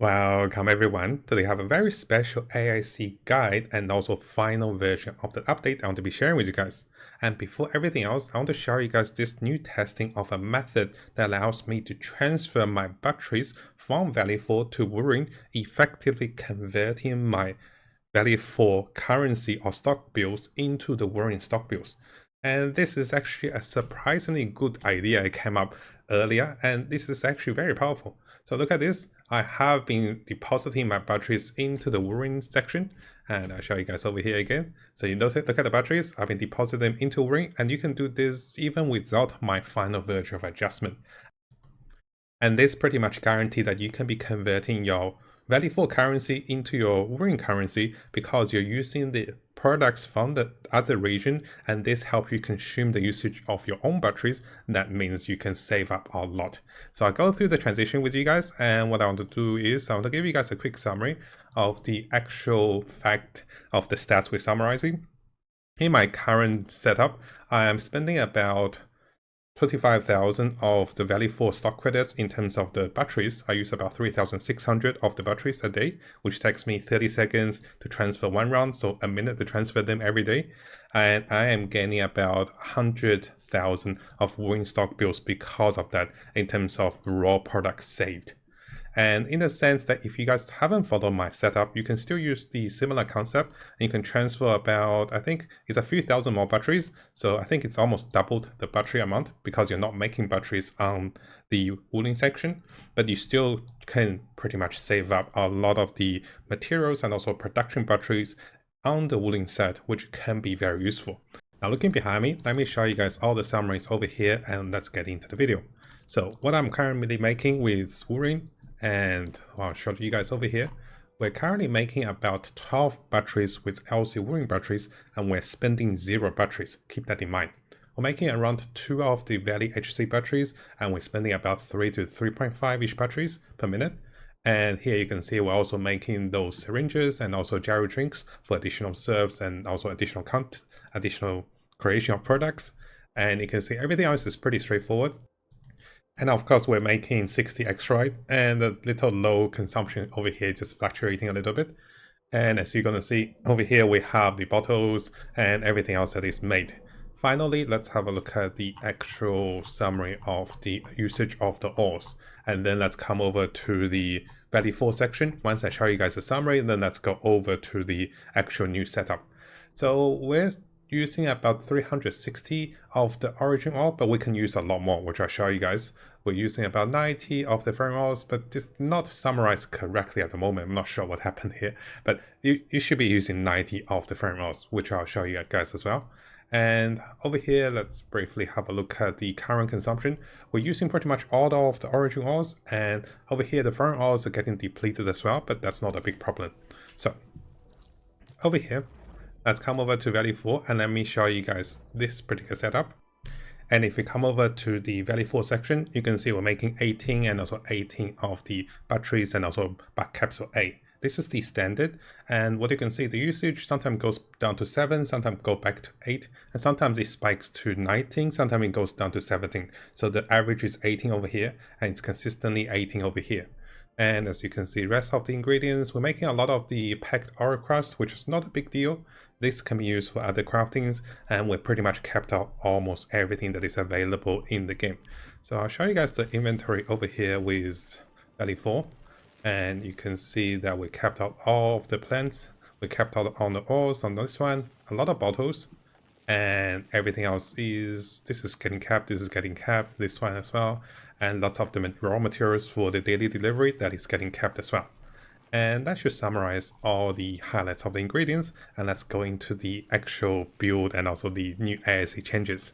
Welcome everyone. Today I have a very special AIC guide and also final version of the update I want to be sharing with you guys. And before everything else, I want to show you guys this new testing of a method that allows me to transfer my batteries from Value 4 to Wuling, effectively converting my Value 4 currency or stock bills into the Wuling stock bills. And this is actually a surprisingly good idea I came up earlier, and this is actually very powerful. So look at this. I have been depositing my batteries into the Wuling section, and I'll show you guys over here again. So you notice, look at the batteries. I've been depositing them into Wuling, and you can do this even without my final version of adjustment. And this pretty much guarantees that you can be converting your Value 4 currency into your Wuling currency because you're using the products from the other region, and this helps you consume the usage of your own batteries. That means you can save up a lot. So I'll go through the transition with you guys, and what I want to do is I want to give you guys a quick summary of the actual fact of the stats we're summarizing. In my current setup, I am spending about 25,000 of the Value 4 stock credits in terms of the batteries. I use about 3,600 of the batteries a day, which takes me 30 seconds to transfer one round, so a minute to transfer them every day. And I am gaining about 100,000 of Wuling stock bills because of that in terms of raw products saved. And in the sense that if you guys haven't followed my setup, you can still use the similar concept, and you can transfer about, I think it's a few thousand more batteries. So I think it's almost doubled the battery amount because you're not making batteries on the Wuling section, but you still can pretty much save up a lot of the materials and also production batteries on the Wuling set, which can be very useful. Now looking behind me, let me show you guys all the summaries over here, and let's get into the video. So what I'm currently making with Wuling, and I'll show you guys over here. We're currently making about 12 batteries with LC Wuling batteries, and we're spending 0 batteries. Keep that in mind. We're making around 2 of the Valley HC batteries, and we're spending about 3 to 3.5 each batteries per minute. And here you can see we're also making those syringes and also gyro drinks for additional serves and also additional creation of products. And you can see everything else is pretty straightforward. And of course, we're making 60 Xriante, and a little low consumption over here, just fluctuating a little bit. And as you're going to see over here, we have the bottles and everything else that is made. Finally, let's have a look at the actual summary of the usage of the ores. And then let's come over to the Value 4 section. Once I show you guys the summary, then let's go over to the actual new setup. So we're using about 360 of the origin ore, but we can use a lot more, which I'll show you guys. We're using about 90 of the ferrite ores, but it's not summarized correctly at the moment. I'm not sure what happened here, but you should be using 90 of the ferrite ores, which I'll show you guys as well. And over here, let's briefly have a look at the current consumption. We're using pretty much all of the origin ores, and over here the ferrite ores are getting depleted as well, but that's not a big problem. So over here, let's come over to Value 4 and let me show you guys this particular setup. And if we come over to the Value 4 section, you can see we're making 18 and also 18 of the batteries and also back capsule A. This is the standard, and what you can see, the usage sometimes goes down to 7, sometimes go back to 8, and sometimes it spikes to 19, sometimes it goes down to 17. So the average is 18 over here, and it's consistently 18 over here. And as you can see, rest of the ingredients, we're making a lot of the packed ore crust, which is not a big deal. This can be used for other craftings, and we're pretty much kept out almost everything that is available in the game. So I'll show you guys the inventory over here with Value 4. And you can see that we kept out all of the plants. We kept out all the ores on this one, a lot of bottles, and everything else is, this is getting capped, this is getting capped, this one as well, and lots of the raw materials for the daily delivery that is getting capped as well. And that should summarize all the highlights of the ingredients, and let's go into the actual build and also the new AIC changes.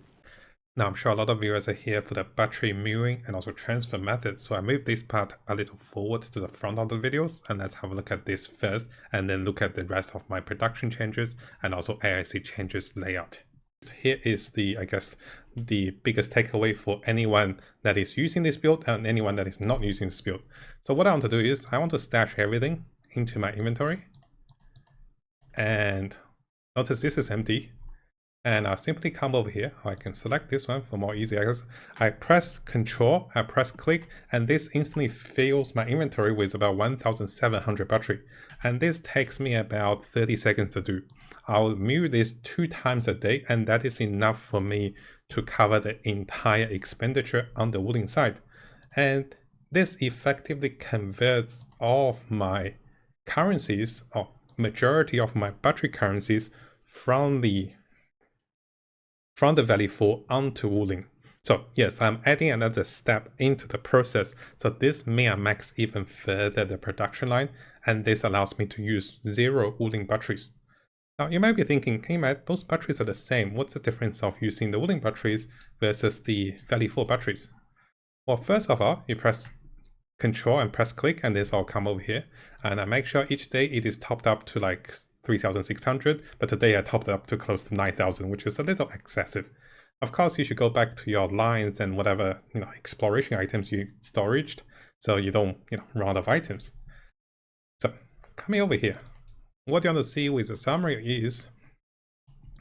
Now, I'm sure a lot of viewers are here for the battery mirroring and also transfer method, so I moved this part a little forward to the front of the videos, and let's have a look at this first, and then look at the rest of my production changes and also AIC changes layout. Here is the, I guess, the biggest takeaway for anyone that is using this build and anyone that is not using this build. So what I want to do is I want to stash everything into my inventory, and notice this is empty. And I'll simply come over here. I can select this one for more easy access. I press Control, I press click, and this instantly fills my inventory with about 1700 battery. And this takes me about 30 seconds to do. I'll mute this 2 times a day, and that is enough for me to cover the entire expenditure on the Wuling side. And this effectively converts all of my currencies, or majority of my battery currencies, from the Valley 4 onto Wuling. So yes, I'm adding another step into the process. So this may max even further the production line, and this allows me to use 0 Wuling batteries. Now you might be thinking, hey Matt, those batteries are the same. What's the difference of using the Wuling batteries versus the Valley 4 batteries? Well, first of all, you press Control and press click, and this all come over here. And I make sure each day it is topped up to like 3,600, but today I topped it up to close to 9,000, which is a little excessive. Of course, you should go back to your lines and whatever, exploration items you storaged, so you don't, run out of items. So coming over here, what you want to see with the summary is,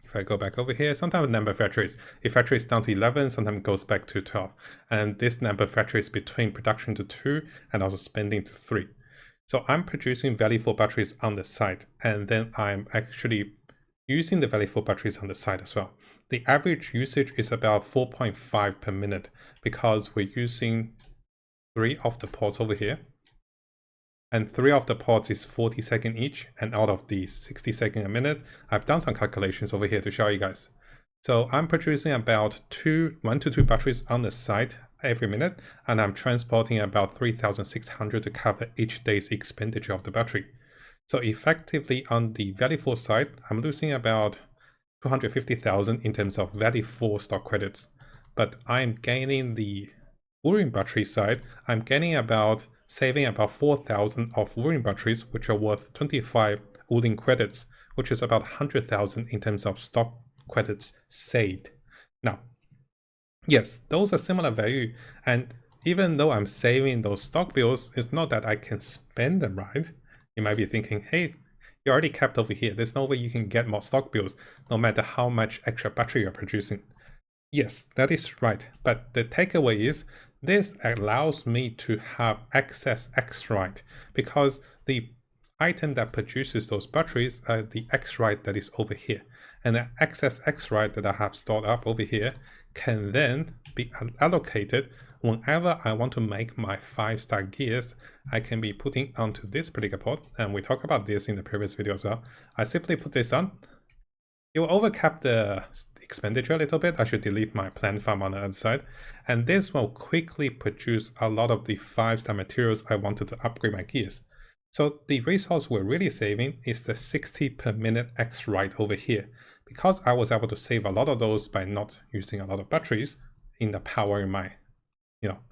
if I go back over here, sometimes the number of factories, if factory is down to 11, sometimes it goes back to 12. And this number of factories between production to 2 and also spending to 3. So I'm producing Valley 4 batteries on the side, and then I'm actually using the Valley 4 batteries on the side as well. The average usage is about 4.5 per minute because we're using 3 of the ports over here. And 3 of the ports is 40 seconds each, and out of these 60 seconds a minute, I've done some calculations over here to show you guys. So I'm producing about 1 to 2 batteries on the side every minute, and I'm transporting about 3,600 to cover each day's expenditure of the battery. So effectively on the Valley 4 side, I'm losing about 250,000 in terms of Valley 4 stock credits. But I'm gaining the Wuling battery side, I'm gaining saving about 4,000 of Wuling batteries, which are worth 25 Wuling credits, which is about 100,000 in terms of stock credits saved. Now, yes, those are similar value, and even though I'm saving those stock bills, it's not that I can spend them, right? You might be thinking, hey, you're already capped over here. There's no way you can get more stock bills, no matter how much extra battery you're producing. Yes, that is right, but the takeaway is, this allows me to have excess Xriante, because the item that produces those batteries are the Xriante that is over here. And the excess Xriante that I have stored up over here can then be allocated whenever I want to make my 5-star gears. I can be putting onto this particular port, and we talked about this in the previous video as well. I simply put this on. It will overcap the expenditure a little bit. I should delete my plant farm on the other side. And this will quickly produce a lot of the 5-star materials I wanted to upgrade my gears. So the resource we're really saving is the 60 per minute Xriante over here. Because I was able to save a lot of those by not using a lot of batteries in the power in my,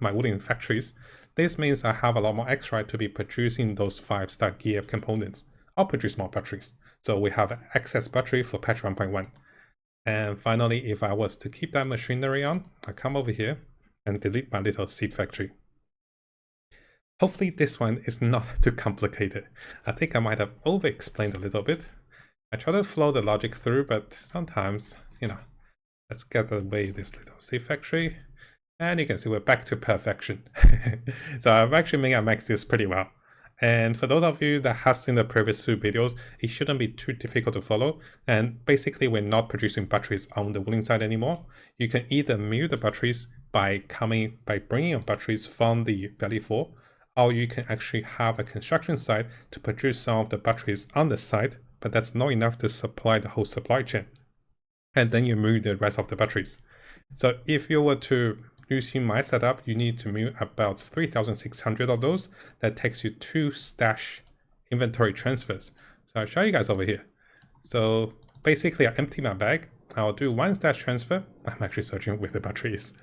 my Wuling factories, this means I have a lot more Xriante to be producing those 5-star gear components. I'll produce more batteries. So we have excess battery for patch 1.1. And finally, if I was to keep that machinery on, I come over here and delete my little seed factory. Hopefully this one is not too complicated. I think I might have over-explained a little bit. I try to flow the logic through, but sometimes, let's get away this little seed factory. And you can see we're back to perfection. So I've actually made max this pretty well. And for those of you that have seen the previous 2 videos, it shouldn't be too difficult to follow. And basically, we're not producing batteries on the Wuling side anymore. You can either mute the batteries by bringing your batteries from the Valley 4, or you can actually have a construction site to produce some of the batteries on the site, but that's not enough to supply the whole supply chain. And then you move the rest of the batteries. So if you were to using my setup, you need to move about 3,600 of those. That takes you 2 stash inventory transfers. So I'll show you guys over here. So basically, I empty my bag. I'll do 1 stash transfer. I'm actually searching with the batteries.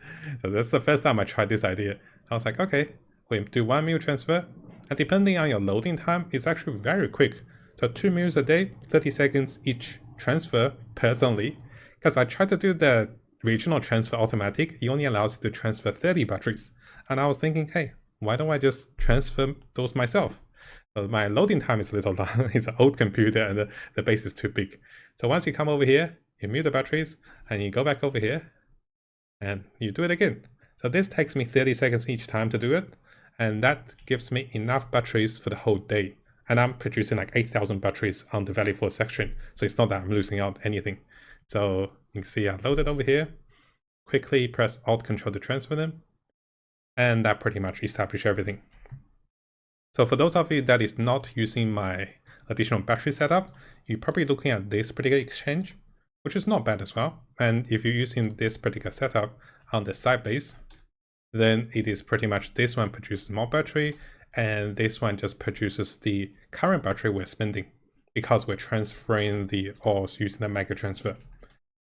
So that's the first time I tried this idea. I was like, okay, we do 1 Mule transfer. And depending on your loading time, it's actually very quick. So 2 Mules a day, 30 seconds each transfer personally. Because I tried to do the regional transfer automatic, it only allows you to transfer 30 batteries. And I was thinking, hey, why don't I just transfer those myself? So my loading time is a little long. It's an old computer and the base is too big. So once you come over here, you mute the batteries, and you go back over here, and you do it again. So this takes me 30 seconds each time to do it, and that gives me enough batteries for the whole day. And I'm producing like 8,000 batteries on the Valley 4 section, so it's not that I'm losing out anything. So you can see I load it over here, quickly press Alt-Control to transfer them, and that pretty much establishes everything. So for those of you that is not using my additional battery setup, you're probably looking at this particular exchange, which is not bad as well. And if you're using this particular setup on the side base, then it is pretty much this one produces more battery, and this one just produces the current battery we're spending because we're transferring the ores using the mega transfer.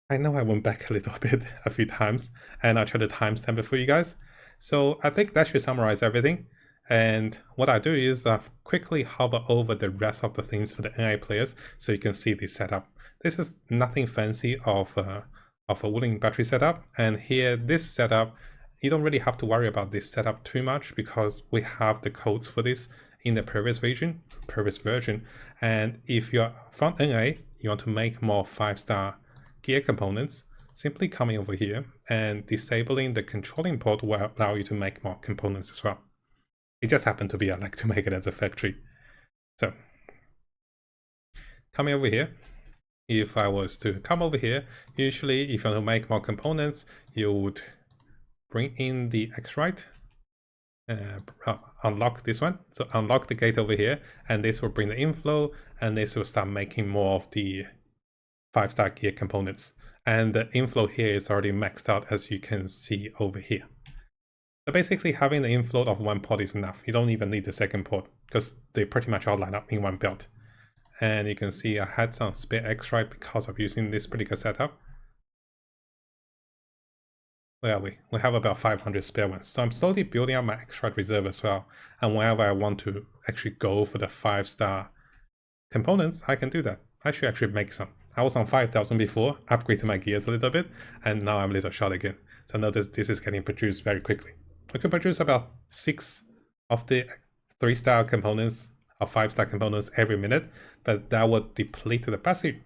I know I went back a little bit a few times, and I'll try to timestamp it for you guys. So I think that should summarize everything. And what I do is I quickly hover over the rest of the things for the NI players so you can see the setup. This is nothing fancy of a Wuling battery setup. And here, this setup, you don't really have to worry about this setup too much because we have the codes for this in the previous version. And if you're from NA, you want to make more 5-star gear components, simply coming over here and disabling the controlling port will allow you to make more components as well. It just happened to be I like to make it as a factory. So coming over here, if I was to come over here, usually if you want to make more components, you would bring in the Xriante, unlock this one. So unlock the gate over here, and this will bring the inflow, and this will start making more of the 5-star gear components. And the inflow here is already maxed out, as you can see over here. So basically having the inflow of one port is enough. You don't even need the second port because they pretty much all line up in one belt. And you can see I had some spare Xriante because of using this particular setup. Where are we? We have about 500 spare ones. So I'm slowly building up my Xriante reserve as well. And whenever I want to actually go for the 5-star components, I can do that. I should actually make some. I was on 5,000 before, upgraded my gears a little bit, and now I'm a little short again. So notice this is getting produced very quickly. We can produce about 6 of the 3-star components or 5-star components every minute, but that would deplete the battery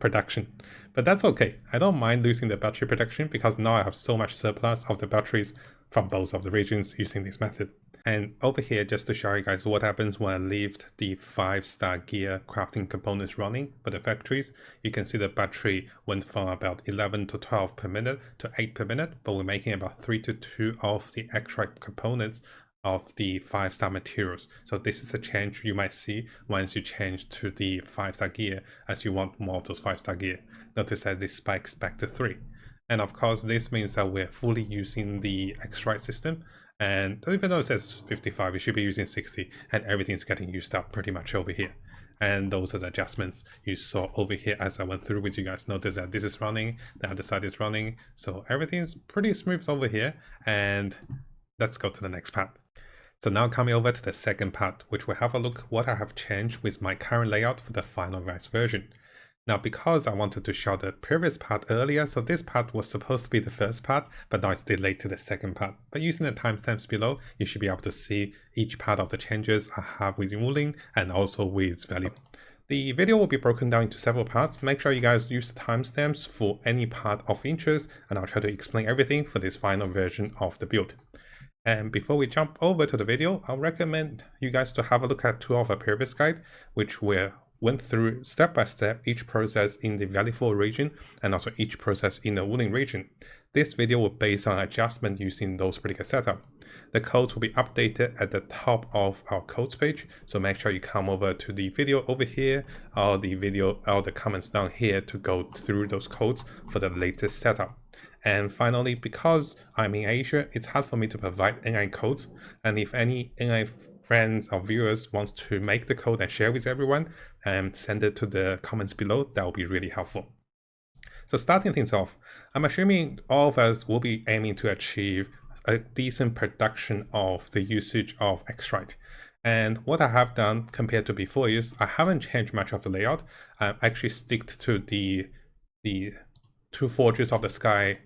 production. But that's okay. I don't mind losing the battery production because now I have so much surplus of the batteries from both of the regions using this method. And over here, just to show you guys what happens when I leave the 5-star gear crafting components running for the factories, you can see the battery went from about 11 to 12 per minute to 8 per minute, but we're making about 3 to 2 of the extra components of the 5-star materials. So this is the change you might see once you change to the 5-star gear, as you want more of those 5-star gear. Notice that this spikes back to 3. And of course, this means that we're fully using the Xriante system. And even though it says 55, it should be using 60, and everything's getting used up pretty much over here. And those are the adjustments you saw over here as I went through with you guys. Notice that this is running, the other side is running. So everything's pretty smooth over here. And let's go to the next part. So now coming over to the second part, which will have a look what I have changed with my current layout for the final version. Now, because I wanted to show the previous part earlier, so this part was supposed to be the first part, but now it's delayed to the second part. But using the timestamps below, you should be able to see each part of the changes I have with Wuling and also with Valley. The video will be broken down into several parts. Make sure you guys use the timestamps for any part of interest, and I'll try to explain everything for this final version of the build. And before we jump over to the video, I'll recommend you guys to have a look at 2 of our previous guide, which went through step by step each process in the Valley 4 region and also each process in the Wuling region. This video will based on adjustment using those particular setup. The codes will be updated at the top of our codes page, so make sure you come over to the video over here or the comments down here to go through those codes for the latest setup. And finally, because I'm in Asia, it's hard for me to provide NI codes, and if any NI friends or viewers wants to make the code and share with everyone, send it to the comments below. That will be really helpful. So starting things off, I'm assuming all of us will be aiming to achieve a decent production of the usage of Xriante. And what I have done compared to before is I haven't changed much of the layout. I actually stick to the 2 Forges of the Sky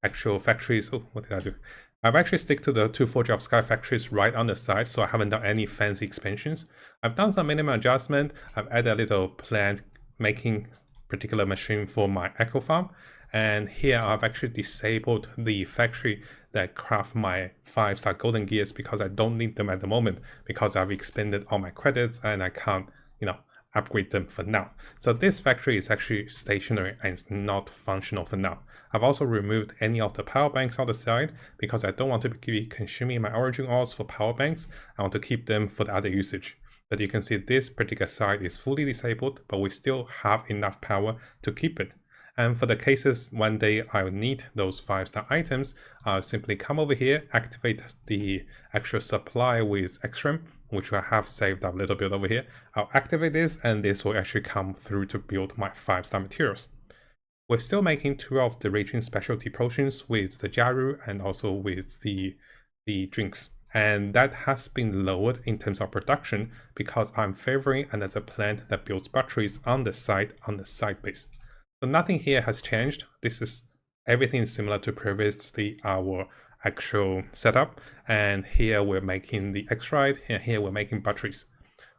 actual factories. Oh, what did I do? I've actually stick to the 2 Forge of Sky factories right on the side, so I haven't done any fancy expansions. I've done some minimum adjustment. I've added a little plant making particular machine for my echo farm. And here I've actually disabled the factory that craft my 5-star golden gears because I don't need them at the moment because I've expended all my credits and I can't, upgrade them for now. So this factory is actually stationary and it's not functional for now. I've also removed any of the power banks on the side because I don't want to be consuming my origin ores for power banks. I want to keep them for the other usage. But you can see this particular side is fully disabled, but we still have enough power to keep it. And for the cases one day I will need those 5-star items, I'll simply come over here, activate the actual supply with Xriante, which I have saved up a little bit over here. I'll activate this and this will actually come through to build my 5-star materials. We're still making 2 of the region specialty potions with the Jaru and also with the drinks. And that has been lowered in terms of production because I'm favoring another plant that builds batteries on the side base. So nothing here has changed. Everything is similar to previously our actual setup. And here we're making the Xriante, and here we're making batteries.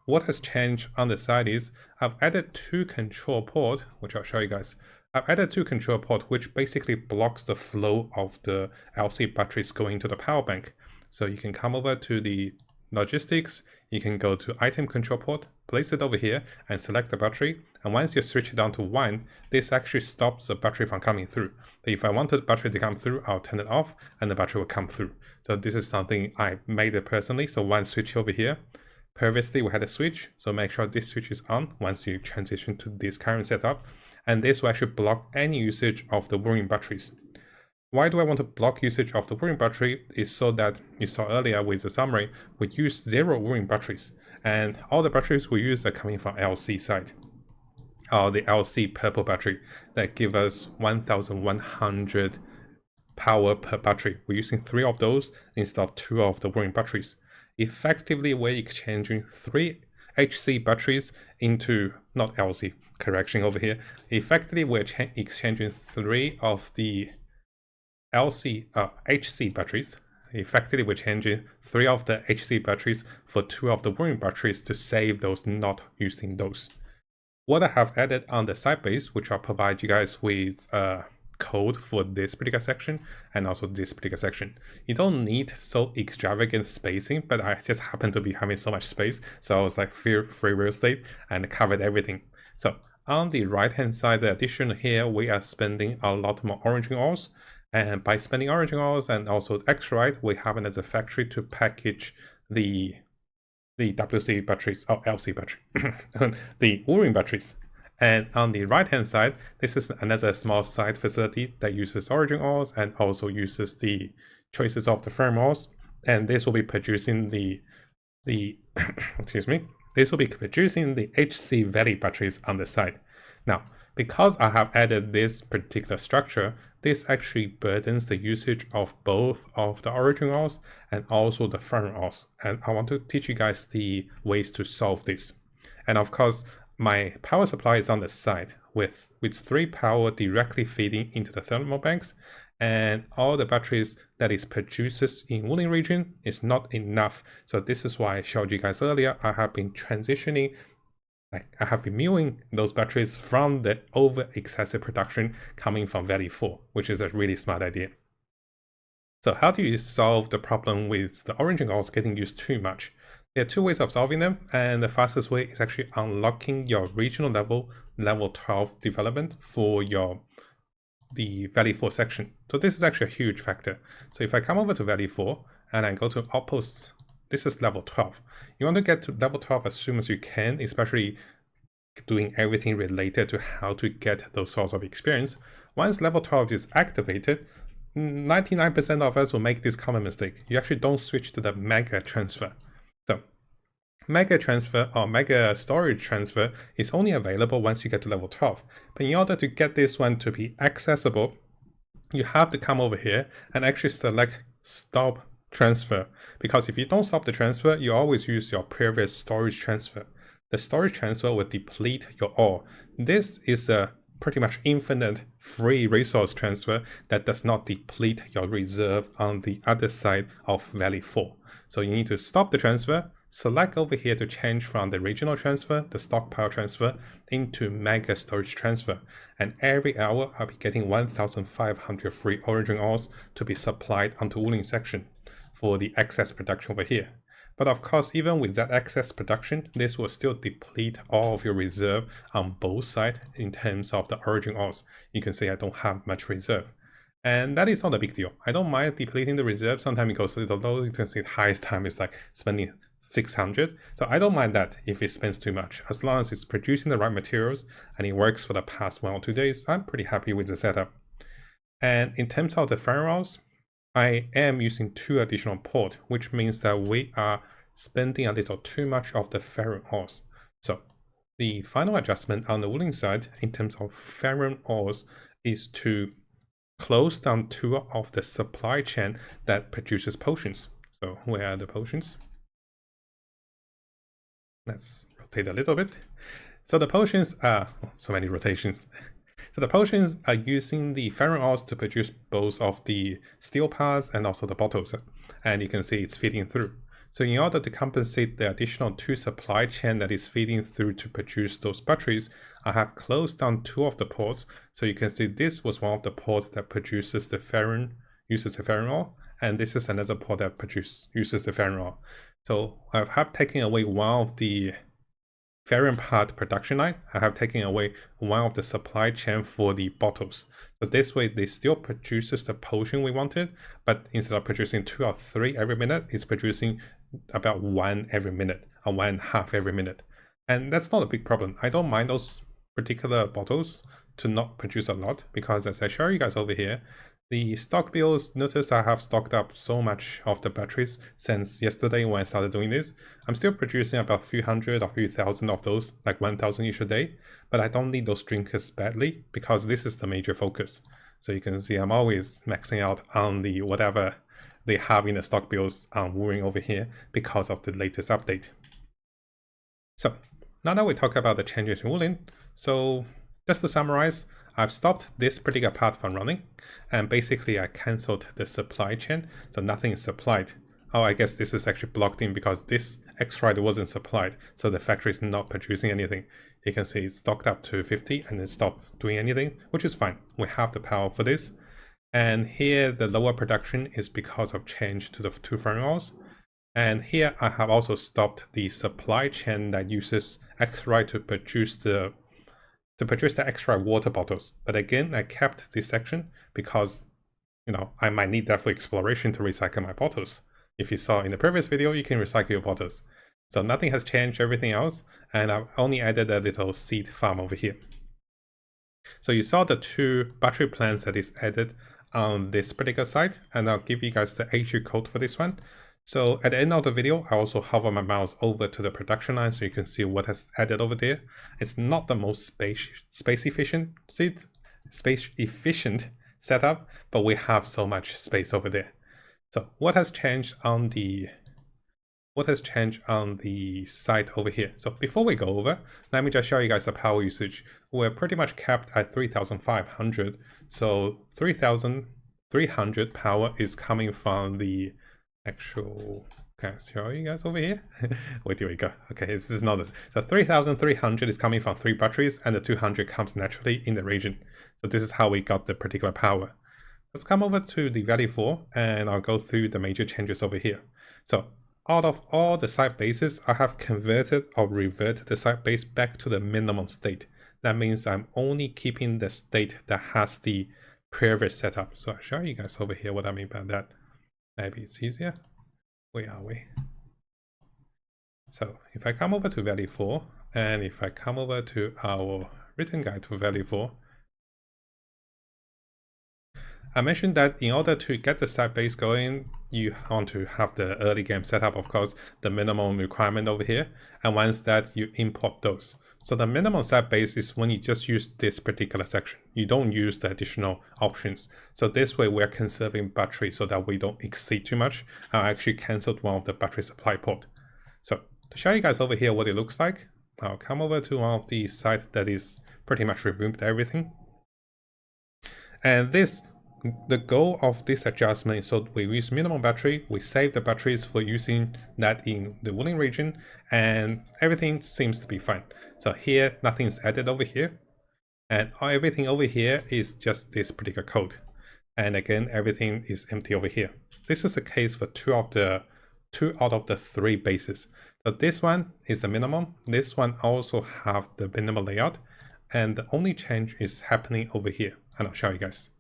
What has changed on the side is I've added 2 control ports, which I'll show you guys. I've added 2 control ports, which basically blocks the flow of the LC batteries going to the power bank. So you can come over to the logistics, you can go to item control port, place it over here and select the battery. And once you switch it down to 1, this actually stops the battery from coming through. But if I wanted the battery to come through, I'll turn it off and the battery will come through. So this is something I made it personally. So one switch over here. Previously we had a switch, so make sure this switch is on once you transition to this current setup. And this will actually block any usage of the Wuling batteries. Why do I want to block usage of the Wuling battery is so that you saw earlier with the summary, we use 0 Wuling batteries and all the batteries we use are coming from LC side. The LC purple battery that give us 1100 power per battery. We're using 3 of those instead of 2 of the Wuling batteries. Effectively, we're exchanging 3 HC batteries into, not LC, correction over here. Effectively, we're exchanging 3 of the HC batteries. Effectively, we're changing 3 of the HC batteries for 2 of the Wuling batteries to save those not using those. What I have added on the side base, which I'll provide you guys with code for this particular section and also this particular section. You don't need so extravagant spacing, but I just happen to be having so much space, so I was like free real estate and covered everything. So on the right hand side, the addition here, we are spending a lot more origin ores. And by spending origin ores and also Xriante, we have it as a factory to package the WC batteries, or LC battery, the Wuling batteries. And on the right hand side, this is another small side facility that uses origin ores and also uses the choices of the firm ores. And this will be producing the excuse me, this will be producing the HC Valley batteries on the side. Now, because I have added this particular structure, this actually burdens the usage of both of the origin ores and also the firm ores. And I want to teach you guys the ways to solve this. And of course, my power supply is on the side with 3 power directly feeding into the thermal banks, and all the batteries that is produced in Wuling region is not enough. So this is why I showed you guys earlier. I have been transitioning, I have been muling those batteries from the over excessive production coming from Valley 4, which is a really smart idea. So how do you solve the problem with the origin ores getting used too much? There are 2 ways of solving them, and the fastest way is actually unlocking your regional level 12 development for the Valley 4 section. So this is actually a huge factor. So if I come over to Valley 4 and I go to Outposts, this is level 12. You want to get to level 12 as soon as you can, especially doing everything related to how to get those sorts of experience. Once level 12 is activated, 99% of us will make this common mistake. You actually don't switch to the mega transfer. So mega transfer or mega storage transfer is only available once you get to level 12. But in order to get this one to be accessible, you have to come over here and actually select stop transfer. Because if you don't stop the transfer, you always use your previous storage transfer. The storage transfer will deplete your ore. This is a pretty much infinite free resource transfer that does not deplete your reserve on the other side of Valley 4. So you need to stop the transfer, select over here to change from the regional transfer, the stockpile transfer, into mega storage transfer. And every hour, I'll be getting 1,500 free origin ores to be supplied onto Wuling section for the excess production over here. But of course, even with that excess production, this will still deplete all of your reserve on both sides in terms of the origin ores. You can see I don't have much reserve. And that is not a big deal. I don't mind depleting the reserve. Sometimes it goes a little low. You can see the highest time is like spending 600. So I don't mind that if it spends too much. As long as it's producing the right materials and it works for the past 1 or 2 days, I'm pretty happy with the setup. And in terms of the ferroals, I am using 2 additional ports, which means that we are spending a little too much of the ferron ores. So the final adjustment on the Wuling side in terms of ferron ores is to close down 2 of the supply chain that produces potions. So where are the potions? Let's rotate a little bit. So the potions are, so many rotations. So the potions are using the ferron ores to produce both of the steel parts and also the bottles. And you can see it's feeding through. So in order to compensate the additional 2 supply chain that is feeding through to produce those batteries, I have closed down 2 of the ports. So you can see this was one of the ports that produces the ferron, uses the ferron ore, and this is another port that uses the ferron ore. So I have taken away one of the ferron part production line. I have taken away one of the supply chain for the bottles. So this way they still produces the potion we wanted, but instead of producing 2 or 3 every minute, it's producing about 1 every minute or 1.5 every minute. And that's not a big problem. I don't mind those particular bottles to not produce a lot, because as I show you guys over here, the stock bills, notice I have stocked up so much of the batteries since yesterday when I started doing this. I'm still producing about a few hundred or a few thousand of those, like 1,000 each a day, but I don't need those drinkers badly because this is the major focus. So you can see I'm always maxing out on the whatever they have in the stock bills on Wuling over here because of the latest update. So now that we talk about the changes in Wuling, so just to summarize, I've stopped this particular part from running, and basically I cancelled the supply chain, so nothing is supplied. Oh, I guess this is actually blocked in because this Xriante wasn't supplied, so the factory is not producing anything. You can see it's stocked up to 50 and then stopped doing anything, which is fine. We have the power for this. And here the lower production is because of change to the 2 ferron ores. And here I have also stopped the supply chain that uses Xriante to produce the extra water bottles. But again, I kept this section because, you know, I might need that for exploration to recycle my bottles. If you saw in the previous video, you can recycle your bottles. So nothing has changed, everything else, and I've only added a little seed farm over here. So you saw the 2 battery plants that is added on this particular site, and I'll give you guys the AIC code for this one. So at the end of the video, I also hover my mouse over to the production line so you can see what has added over there. It's not the most space efficient setup, but we have so much space over there. So what has changed on the site over here? So before we go over, let me just show you guys the power usage. We're pretty much capped at 3,500. So 3,300 power is coming from the actual, can I show you guys over here? Wait till we go. Okay, this is not it. So 3,300 is coming from 3 batteries, and the 200 comes naturally in the region. So this is how we got the particular power. Let's come over to the value 4, and I'll go through the major changes over here. So out of all the site bases, I have converted or reverted the site base back to the minimum state. That means I'm only keeping the state that has the previous setup. So I'll show you guys over here what I mean by that. Maybe it's easier. Where are we? So if I come over to value 4, and if I come over to our written guide to value 4, I mentioned that in order to get the site base going, you want to have the early game setup, of course, the minimum requirement over here. And once that, you import those. So the minimum site base is when you just use this particular section. You don't use the additional options. So this way we're conserving battery so that we don't exceed too much. I actually canceled one of the battery supply port. So to show you guys over here what it looks like, I'll come over to one of the sites that is pretty much removed everything. And this the goal of this adjustment is so we use minimum battery, we save the batteries for using that in the Wuling region, and everything seems to be fine. So here, nothing is added over here, and everything over here is just this particular code. And again, everything is empty over here. This is the case for two out of the three bases. So this one is the minimum. This one also have the minimal layout, and the only change is happening over here, and I'll show you guys.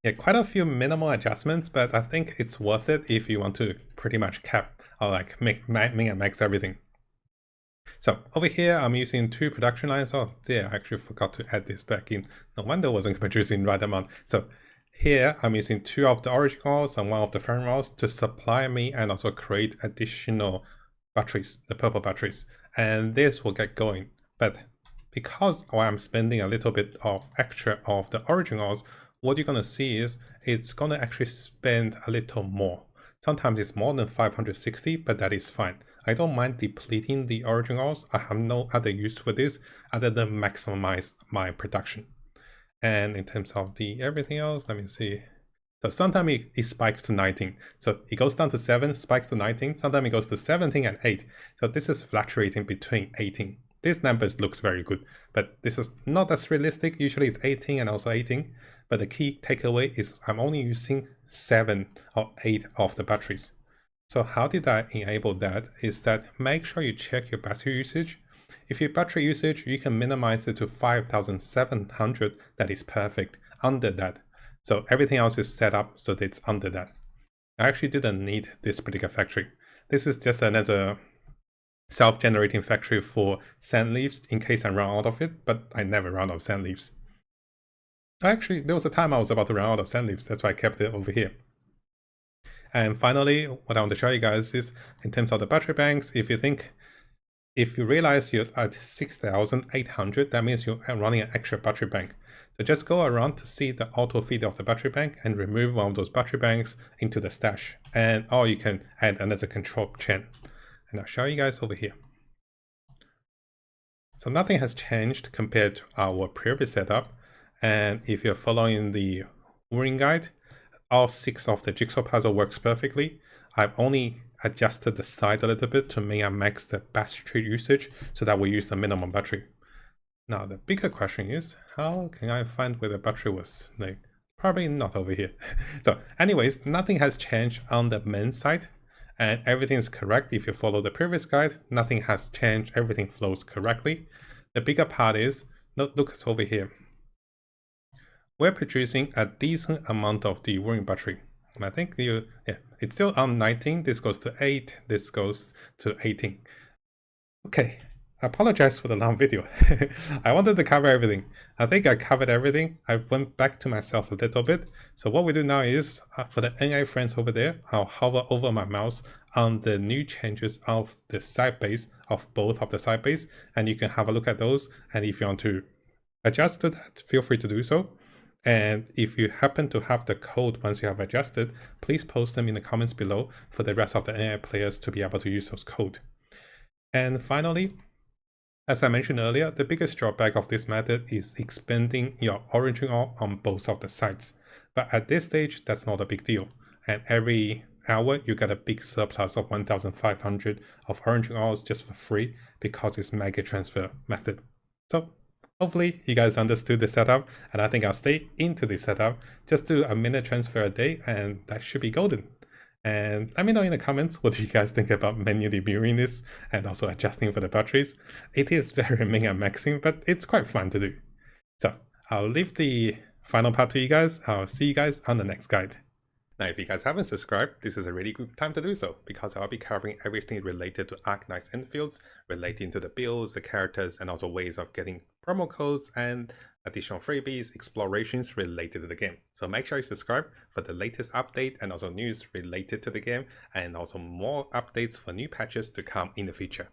Yeah, quite a few minimal adjustments, but I think it's worth it if you want to pretty much cap or like min and max everything. So over here, I'm using two production lines. Oh dear, I actually forgot to add this back in. No wonder it wasn't producing the right amount. So here, I'm using two of the origin oils and one of the fern oils to supply me and also create additional batteries, the purple batteries. And this will get going. But because I'm spending a little bit of extra of the origin oils, what you're going to see is it's going to actually spend a little more. Sometimes it's more than 560, but that is fine. I don't mind depleting the origin oils. I have no other use for this other than maximize my production. And in terms of the everything else, let me see. So sometimes it spikes to 19. So it goes down to 7, spikes to 19. Sometimes it goes to 17 and 8. So this is fluctuating between 18. This numbers looks very good, but this is not as realistic. Usually it's 18 and also 18. But the key takeaway is I'm only using 7 or 8 of the batteries. So how did I enable that? Is that make sure you check your battery usage. If your battery usage, you can minimize it to 5,700. That is perfect. Under that. So everything else is set up so that it's under that. I actually didn't need this particular factory. This is just another self-generating factory for sand leaves in case I run out of it, but I never run out of sand leaves. Actually, there was a time I was about to run out of sand leaves. That's why I kept it over here. And finally, what I want to show you guys is in terms of the battery banks, if you realize you're at 6,800, that means you're running an extra battery bank. So just go around to see the auto feed of the battery bank and remove one of those battery banks into the stash. Or you can add another control chain. And I'll show you guys over here. So nothing has changed compared to our previous setup. And if you're following the Wuling guide, all 6 of the jigsaw puzzle works perfectly. I've only adjusted the side a little bit to min and max the battery usage so that we use the minimum battery. Now the bigger question is, how can I find where the battery was? Like, probably not over here. So anyways, nothing has changed on the main side and everything is correct. If you follow the previous guide, nothing has changed. Everything flows correctly. The bigger part is, look over here. We're producing a decent amount of the Wuling battery. And I think it's still on 19. This goes to 8. This goes to 18. Okay, I apologize for the long video. I wanted to cover everything. I think I covered everything. I went back to myself a little bit. So what we do now is, for the NA friends over there, I'll hover over my mouse on the new changes of the side base, of both of the side base, and you can have a look at those. And if you want to adjust to that, feel free to do so. And if you happen to have the code once you have adjusted, please post them in the comments below for the rest of the AI players to be able to use those code. And finally, as I mentioned earlier, the biggest drawback of this method is expanding your origin oil on both of the sides. But at this stage, that's not a big deal. And every hour, you get a big surplus of 1,500 of origin oils just for free because it's mega transfer method. So hopefully you guys understood the setup, and I think I'll stay into this setup. Just do a minute transfer a day and that should be golden. And let me know in the comments, what do you guys think about manually viewing this and also adjusting for the batteries. It is very min and maxing, but it's quite fun to do. So I'll leave the final part to you guys. I'll see you guys on the next guide. Now, if you guys haven't subscribed, this is a really good time to do so, because I'll be covering everything related to Arknights Endfields, relating to the builds, the characters, and also ways of getting promo codes and additional freebies, explorations related to the game. So make sure you subscribe for the latest update and also news related to the game, and also more updates for new patches to come in the future.